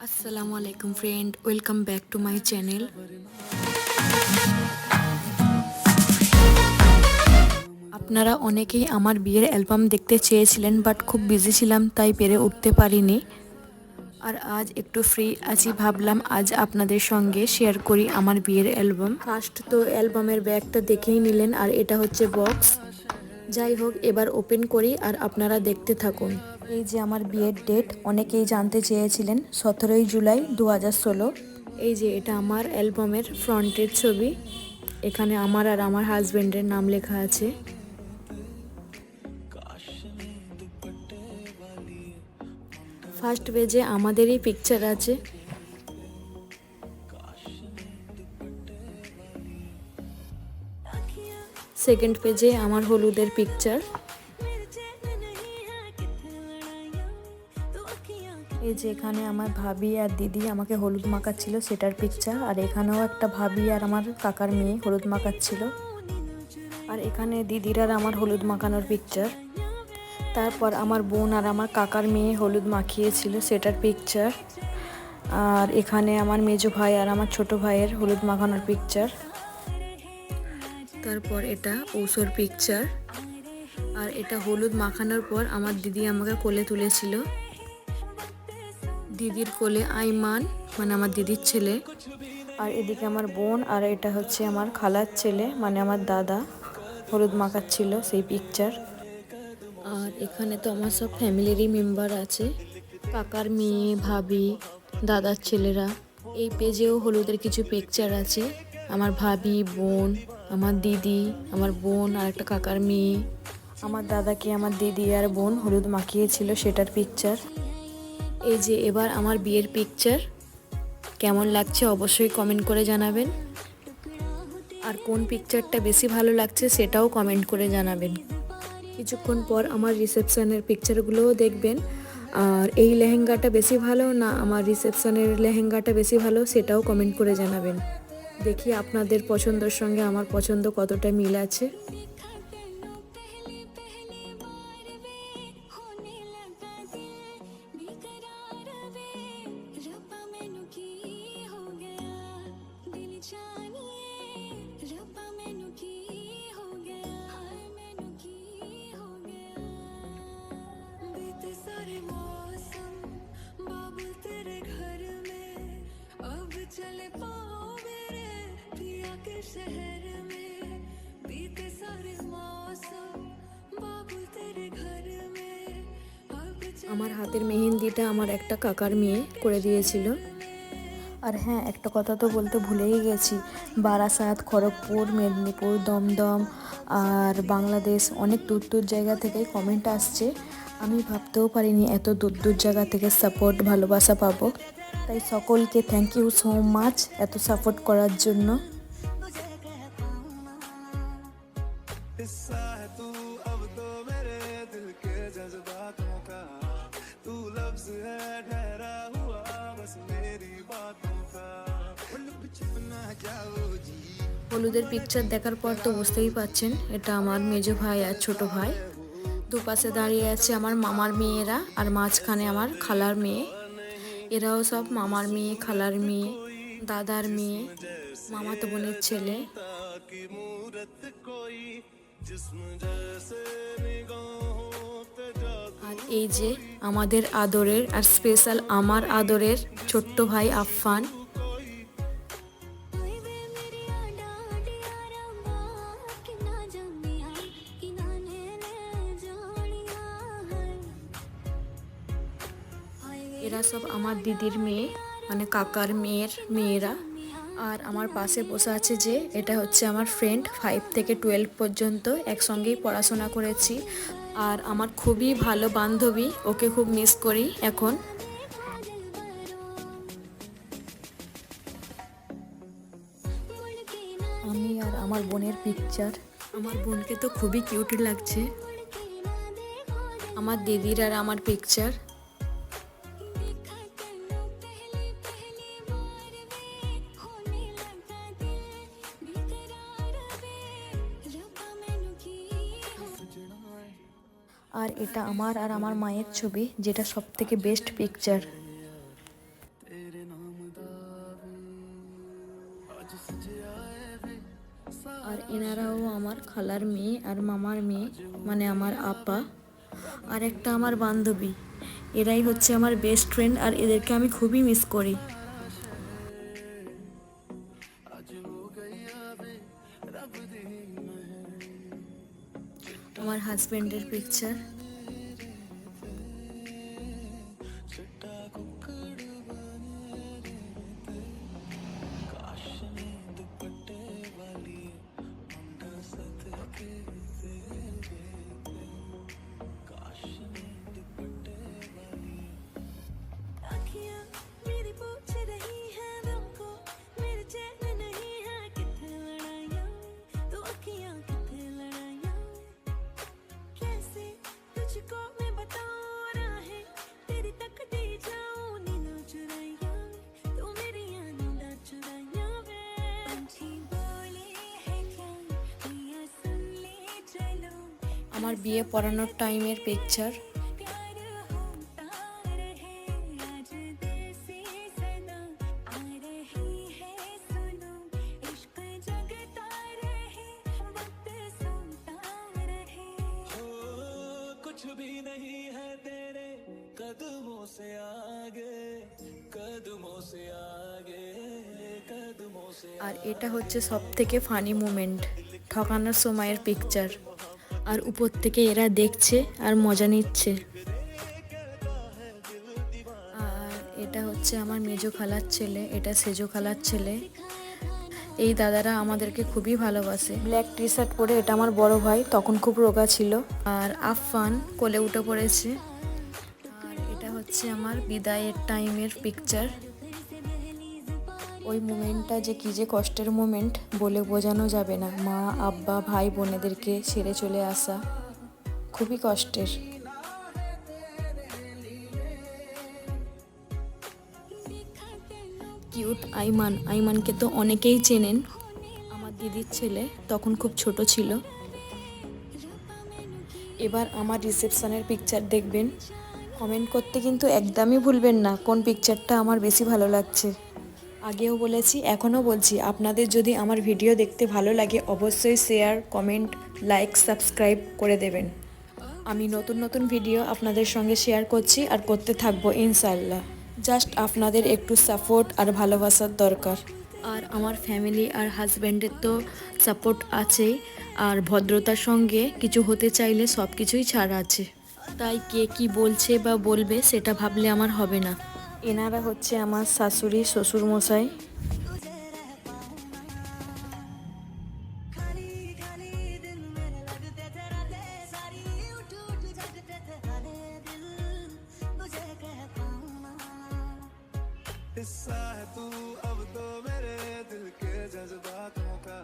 আসসালামু আলাইকুম friend, welcome back to my channel. আপনারা অনেকেই আমার বিয়ের অ্যালবাম দেখতে চেয়েছিলেন, বাট খুব বিজি ছিলাম তাই পেরে উঠতে পারিনি। আর আজ একটু ফ্রি আছি, ভাবলাম আজ আপনাদের সঙ্গে শেয়ার করি আমার বিয়ের অ্যালবাম। ফার্স্ট তো অ্যালবামের ব্যাগটা দেখেই নিলেন, আর এটা হচ্ছে বক্স। যাই হোক, এবার ওপেন করি আর আপনারা দেখতে থাকুন। এই যে আমার বিয়ের ডেট অনেকেই জানতে চেয়েছিলেন, 17ই জুলাই 2016। এই যে এটা আমার অ্যালবামের ফ্রন্টের ছবি। এখানে আমার আর আমার হাজবেন্ডের নাম লেখা আছে। ফার্স্ট পেজে আমাদেরই পিকচার আছে। সেকেন্ড পেজে আমার হলুদের পিকচার। এই যে এখানে আমার ভাবি আর দিদি আমাকে হলুদ মাখাচ্ছিল, সেটার পিকচার। আর এখানেও একটা ভাবি আর আমার কাকার মেয়ে হলুদ মাখাচ্ছিল। আর এখানে দিদির আর আমার হলুদ মাখানোর পিকচার। তারপর আমার বোন আর আমার কাকার মেয়ে হলুদ মাখিয়েছিল, সেটার পিকচার। আর এখানে আমার মেজো ভাই আর আমার ছোট ভাইয়ের হলুদ মাখানোর পিকচার। তারপর এটা ঔসর পিকচার। আর এটা হলুদ মাখানোর পর আমার দিদি আমাকে কোলে তুলেছিল। দিদির কোলে আইমান, মানে আমার দিদির ছেলে। আর এদিকে আমার বোন, আর এটা হচ্ছে আমার খালার ছেলে, মানে আমার দাদা, হলুদ মাখাচ্ছিল, সেই পিকচার। আর এখানে তো আমার সব ফ্যামিলিরই মেম্বার আছে, কাকার মেয়ে, ভাবি, দাদার ছেলেরা। এই পেজেও হলুদের কিছু পিকচার আছে। আমার ভাবি, বোন, আমার দিদি, আমার বোন আর একটা কাকার মেয়ে। আমার দাদাকে আমার দিদি আর বোন হলুদ মাখিয়েছিল, সেটার পিকচার। এই যে এবার আমার বিয়ের পিকচার। কেমন লাগছে অবশ্যই কমেন্ট করে জানাবেন। আর কোন পিকচারটা বেশি ভালো লাগছে সেটাও কমেন্ট করে জানাবেন। কিছুক্ষণ পর আমার রিসেপশনের পিকচারগুলোও দেখবেন। আর এই লেহেঙ্গাটা বেশি ভালো না আমার রিসেপশনের লেহেঙ্গাটা বেশি ভালো, সেটাও কমেন্ট করে জানাবেন। দেখি আপনাদের পছন্দের সঙ্গে আমার পছন্দ কতটা মিল আছে। चले पाओ मेरे पिया के शहर में बीते सारे मौसम बाबू तेरे घर में अब আমার হাতের মেহেন্দিটা আমার একটা কাকার মেয়ে করে দিয়েছিল। আর হ্যাঁ, একটা কথা তো বলতে ভুলেই গেছি, বারাসাত, খড়গপুর, মেদিনীপুর, দমদম আর বাংলাদেশ, অনেক দূর দূর জায়গা থেকেই কমেন্ট আসছে। আমি ভাবতেও পারিনি এত দূর দূর জায়গা থেকে সাপোর্ট, ভালোবাসা পাবো। তাই সকলকে থ্যাংক ইউ সো মাচ এত সাপোর্ট করার জন্য। हिस्सा है तू अब तो मेरे दिल के जज्बातों का तू लफ्ज है ठहरा हुआ बस मेरी बातों का छुप ना जाओ जी। হলুদের পিকচার দেখার পর তো বুঝতেই পাচ্ছেন এটা আমার মেজো ভাই আর ছোট ভাই। দুপাশে দাঁড়িয়ে আছে আমার মামার মেয়েরা, আর মাঝখানে আমার খালার মেয়ে। এরাও সব মামার মেয়ে, খালার মেয়ে, দাদার মেয়ে, মামাতো বোনের ছেলে। আর এই যে আমাদের আদরের আর স্পেশাল আমার আদরের ছোট্ট ভাই আফফান। এরা সব আমার দিদির মেয়ে, মানে কাকার মেয়ের মেয়েরা। আর আমার পাশে বসে আছে যে, এটা হচ্ছে আমার ফ্রেন্ড, 5 থেকে 12 পর্যন্ত একসঙ্গেই পড়াশোনা করেছি। আর আমার খুবই ভালো বান্ধবী, ওকে খুব মিস করি এখন। আমি আর আমার বোনের পিকচার। আমার বোনকে তো খুবই কিউট লাগছে। আমার দিদির আর আমার পিকচার। আর এটা আমার আর আমার মায়ের ছবি, যেটা সব থেকে বেস্ট পিকচার। আর এনারাও আমার খালার মেয়ে আর মামার মেয়ে, মানে আমার আপা আর একটা আমার বান্ধবী। এরাই হচ্ছে আমার বেস্ট ফ্রেন্ড আর এদেরকে আমি খুবই মিস করি। আমার হাজবেন্ডের পিকচার। আমার বিয়ে পড়ানোর টাইমের পিকচার। कुछ भी नहीं है तेरे कदमों से आगे कदमों से आगे कदमों से। আর এটা হচ্ছে সব থেকে ফানি মোমেন্ট, ঠকানোর সময়ের পিকচার। আর উপর থেকে এরা দেখছে আর মজা নিচ্ছে। আর এটা হচ্ছে আমার মেজো খালার ছেলে, এটা সেজো খালার ছেলে। এই দাদারা আমাদেরকে খুবই ভালোবাসে। ব্ল্যাক টি শার্ট পরে এটা আমার বড় ভাই, তখন খুব রোগা ছিল। আর আফফান কোলে উঠে পড়েছে। আর এটা হচ্ছে আমার বিদায়ের টাইমের পিকচার। ওই মোমেন্টটা যে কী যে কষ্টের মোমেন্ট বলে বোঝানো যাবে না। মা, আব্বা, ভাই বোনেদেরকে ছেড়ে চলে আসা খুবই কষ্টের। কিউট আইমান, আইমানকে তো অনেকেই চেনেন, আমার দিদির ছেলে, তখন খুব ছোট ছিল। এবার আমার রিসেপশনের পিকচার দেখবেন, কমেন্ট করতে কিন্তু একদমই ভুলবেন না কোন পিকচারটা আমার বেশি ভালো লাগছে। আগেও বলেছি, এখনও বলছি, আপনাদের যদি আমার ভিডিও দেখতে ভালো লাগে অবশ্যই শেয়ার, কমেন্ট, লাইক, সাবস্ক্রাইব করে দেবেন। আমি নতুন নতুন ভিডিও আপনাদের সঙ্গে শেয়ার করছি আর করতে থাকবো ইনশাআল্লাহ। জাস্ট আপনাদের একটু সাপোর্ট আর ভালোবাসার দরকার। আর আমার ফ্যামিলি আর হাজব্যান্ডের তো সাপোর্ট আছেই, আর ভদ্রতার সঙ্গে কিছু হতে চাইলে সব কিছুই ছাড় আছে। তাই কে কি বলছে বা বলবে সেটা ভাবলে আমার হবে না। এনারা হচ্ছে আমার শাশুড়ি, শ্বশুর মশাই। हिस्सा है तू अब तो मेरे दिल के जज्बातों का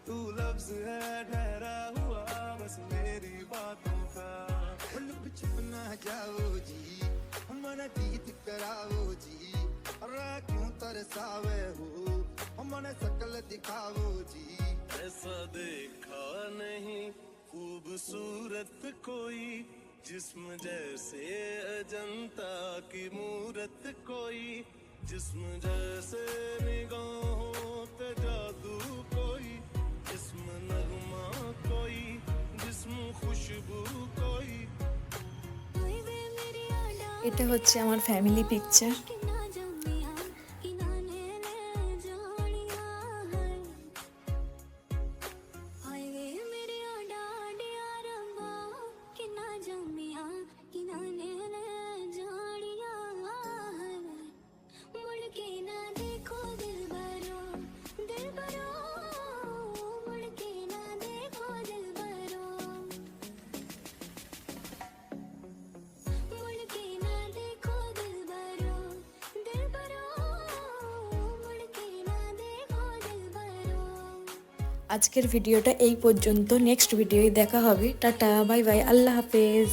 तू लफ्ज है ठहरा हुआ बस मेरी बातों का लुक छुप ना जाओ जी हमारा गीत कराओ जी अरे क्यों तरसावे हो हमारे शकल दिखाओ जी ऐसा देखा नहीं खूबसूरत कोई जिस्म जैसे अजंता की मूरत कोई जिस्म जैसे निगाहों पे जादू कोई जिस्म नगमा कोई जिस्म खुशबू कोई। এটা হচ্ছে আমার ফ্যামিলি পিকচার। আজকের ভিডিওটা এই পর্যন্ত, নেক্সট ভিডিওয় দেখা হবে। টাটা, বাই বাই, আল্লাহ হাফেজ।